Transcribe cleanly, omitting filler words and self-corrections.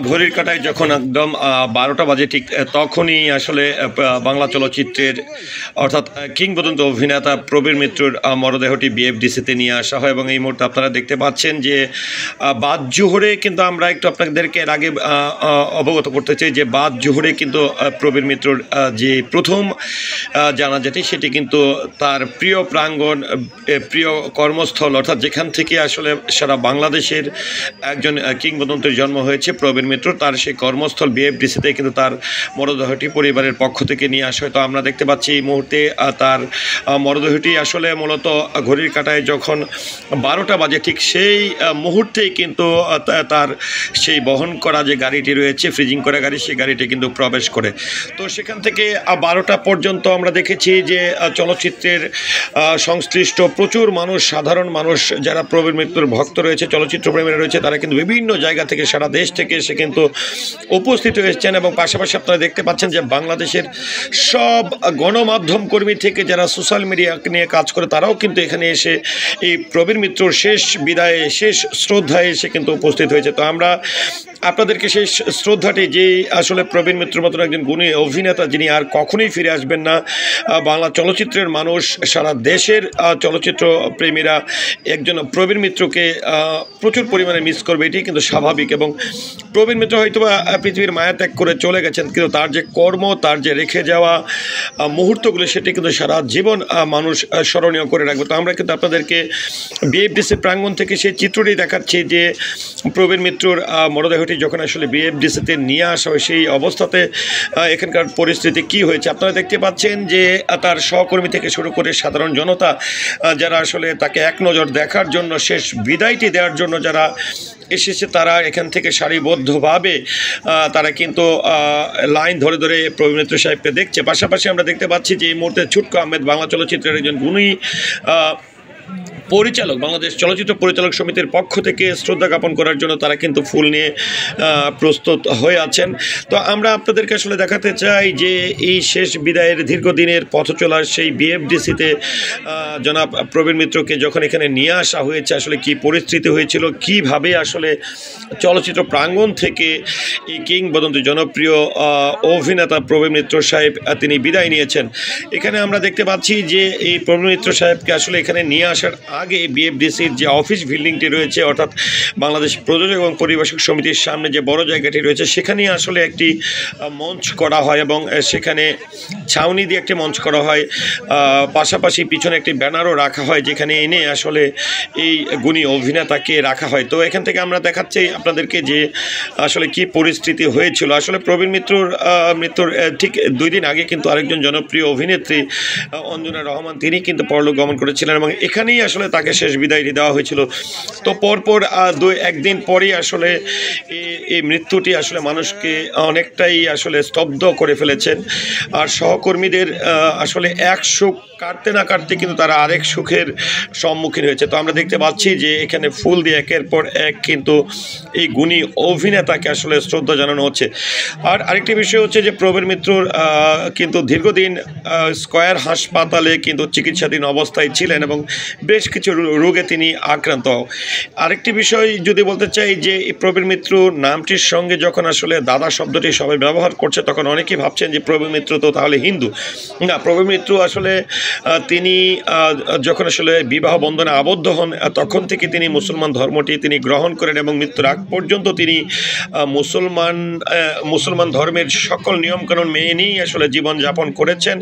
ঘড়ির কাঁটায় যখন একদম ১২টা বাজে ঠিক তখনই আসলে বাংলা চলচ্চিত্রের অর্থাৎ কিংবদন্তি অভিনেতা প্রবীর মিত্রর মরদেহটি বিএফডিসিতে নিয়ে আসা হয় এবং এই মুহূর্তে আপনারা দেখতে পাচ্ছেন যে বাদ জোহরে কিন্তু আমরা একটু আপনাদেরকে এর আগে অবগত করতে চাই যে বাদ জোহরে কিন্তু প্রবীর মিত্রর যে প্রথম জানাজাটি সেটি কিন্তু তার প্রিয় প্রাঙ্গণ, প্রিয় কর্মস্থল অর্থাৎ যেখান থেকে আসলে সারা বাংলাদেশের একজন কিংবদন্তির জন্ম হয়েছে প্রবীর মিত্র, তার সেই কর্মস্থল বিএফডিসিতে কিন্তু তার মরদেহটি পরিবারের পক্ষ থেকে নিয়ে আসা হয়। তো আমরা দেখতে পাচ্ছি এই মুহূর্তে তার মরদেহটি আসলে মূলত ঘড়ির কাঁটায় যখন 12টা বাজে ঠিক সেই মুহূর্তেই কিন্তু তার সেই বহন করা যে গাড়িটি রয়েছে, ফ্রিজিং করা গাড়ি, সেই গাড়িটি কিন্তু প্রবেশ করে। তো সেখান থেকে 12টা পর্যন্ত আমরা দেখেছি যে চলচ্চিত্রের সংশ্লিষ্ট প্রচুর মানুষ, সাধারণ মানুষ যারা প্রবীর মিত্রর ভক্ত রয়েছে, চলচ্চিত্রপ্রেমীরা রয়েছে, তারা কিন্তু বিভিন্ন জায়গা থেকে, সারা দেশ থেকে এসে কিন্তু উপস্থিত হয়েছেন এবং পাশাপাশি আপনারা দেখতে পাচ্ছেন যে বাংলাদেশের সব গণমাধ্যম কর্মী থেকে যারা সোশ্যাল মিডিয়া নিয়ে কাজ করে তারাও কিন্তু এখানে এসে এই প্রবীর মিত্রর শেষ বিদায়ে, শেষ শ্রদ্ধায় এসে কিন্তু উপস্থিত হয়েছে। তো আমরা আপনাদেরকে সেই শ্রদ্ধাটি, যে আসলে প্রবীর মিত্রর মতন একজন গুণী অভিনেতা যিনি আর কখনোই ফিরে আসবেন না, বাংলা চলচ্চিত্রের মানুষ, সারা দেশের চলচ্চিত্র প্রেমীরা একজন প্রবীর মিত্রকে প্রচুর পরিমাণে মিস করবে, এটি কিন্তু স্বাভাবিক। এবং প্রবীর মিত্র হয়তো পৃথিবীর মায়া ত্যাগ করে চলে গেছেন, কিন্তু তার যে কর্ম, তার যে রেখে যাওয়া মুহূর্তগুলো, সেটি কিন্তু সারা জীবন মানুষ স্মরণীয় করে রাখবে। তো আমরা কিন্তু আপনাদেরকে বিএফডিসি প্রাঙ্গণ থেকে সেই চিত্রটি দেখাচ্ছি যে প্রবীর মিত্রর মরদেহটি যখন আসলে বিএফডিসিতে নিয়ে আসা হয় সেই অবস্থাতে এখানকার পরিস্থিতি কি হয়েছে আপনারা দেখতে পাচ্ছেন যে তার সহকর্মী থেকে শুরু করে সাধারণ জনতা যারা আসলে তাকে এক নজর দেখার জন্য, শেষ বিদায়টি দেওয়ার জন্য যারা এসেছে, তারা এখান থেকে সারিবদ্ধভাবে তারা কিন্তু লাইন ধরে ধরে প্রবীর মিত্র সাহেবকে দেখছে। পাশাপাশি আমরা দেখতে পাচ্ছি যে এই মুহূর্তে ছুটকু আহমেদ বাংলা চলচ্চিত্রের একজন গুণী পরিচালক, বাংলাদেশ চলচ্চিত্র পরিচালক সমিতির পক্ষ থেকে শ্রদ্ধা জ্ঞাপন করার জন্য তারা কিন্তু ফুল নিয়ে প্রস্তুত হয়ে আছেন। তো আমরা আপনাদেরকে আসলে দেখাতে চাই যে এই শেষ বিদায়ের দীর্ঘদিনের পথ চলার সেই বিএফডিসিতে জনাব প্রবীর মিত্রকে যখন এখানে নিয়ে আসা হয়েছে, আসলে কি পরিস্থিতি হয়েছিল, কিভাবে আসলে চলচ্চিত্র প্রাঙ্গণ থেকে এই কিংবদন্তি জনপ্রিয় অভিনেতা প্রবীর মিত্র সাহেব তিনি বিদায় নিয়েছেন। এখানে আমরা দেখতে পাচ্ছি যে এই প্রবীর মিত্র সাহেবকে আসলে এখানে নিয়ে আসার আগে বিএফডিসির যে অফিস বিল্ডিংটি রয়েছে, অর্থাৎ বাংলাদেশ প্রযোজক এবং পরিবেশক সমিতির সামনে যে বড় জায়গাটি রয়েছে, সেখানে আসলে একটি মঞ্চ করা হয় এবং সেখানে ছাউনি দিয়ে একটি মঞ্চ করা হয়, পাশাপাশি পিছনে একটি ব্যানারও রাখা হয় যেখানে এনে আসলে এই গুণী অভিনেতাকে রাখা হয়। তো এখান থেকে আমরা দেখাচ্ছি আপনাদেরকে যে আসলে কি পরিস্থিতি হয়েছিল। আসলে প্রবীর মৃত্যুর ঠিক 2 দিন আগে কিন্তু আরেকজন জনপ্রিয় অভিনেত্রী অঞ্জনা রহমান তিনি কিন্তু পরলোক গমন করেছিলেন এবং এখানেই আসলে তাকে শেষ বিদায়টি দেওয়া হয়েছিল। তো পরপর 1 দিন পরেই আসলে এই মৃত্যুটি আসলে মানুষকে অনেকটাই আসলে স্তব্ধ করে ফেলেছেন। আর সহকর্মীদের আসলে এক সুখ কাটতে না কাটতে কিন্তু তারা আরেক সুখের সম্মুখীন হয়েছে। তো আমরা দেখতে পাচ্ছি যে এখানে ফুল দিয়ে একের পর এক কিন্তু এই গুণী অভিনেতাকে আসলে শ্রদ্ধা জানানো হচ্ছে। আর আরেকটি বিষয় হচ্ছে যে প্রবীর মিত্রর কিন্তু দীর্ঘদিন স্কয়ার হাসপাতালে কিন্তু চিকিৎসাধীন অবস্থায় ছিলেন এবং বেশ কিছু রোগে তিনি আক্রান্ত। আরেকটি বিষয় যদি বলতে চাই যে প্রবীর মিত্র নামটির সঙ্গে যখন আসলে দাদা শব্দটি সবাই ব্যবহার করছে, তখন অনেকেই ভাবছেন যে প্রবীর মিত্র তো তাহলে হিন্দু। না, প্রবীর মিত্র আসলে তিনি যখন আসলে বিবাহ বন্ধনে আবদ্ধ হন তখন থেকে তিনি মুসলমান ধর্মটি তিনি গ্রহণ করেন এবং মৃত্যুর আগ পর্যন্ত তিনি মুসলমান ধর্মের সকল নিয়মকানুন মেনে নিয়েই আসলে জীবনযাপন করেছেন।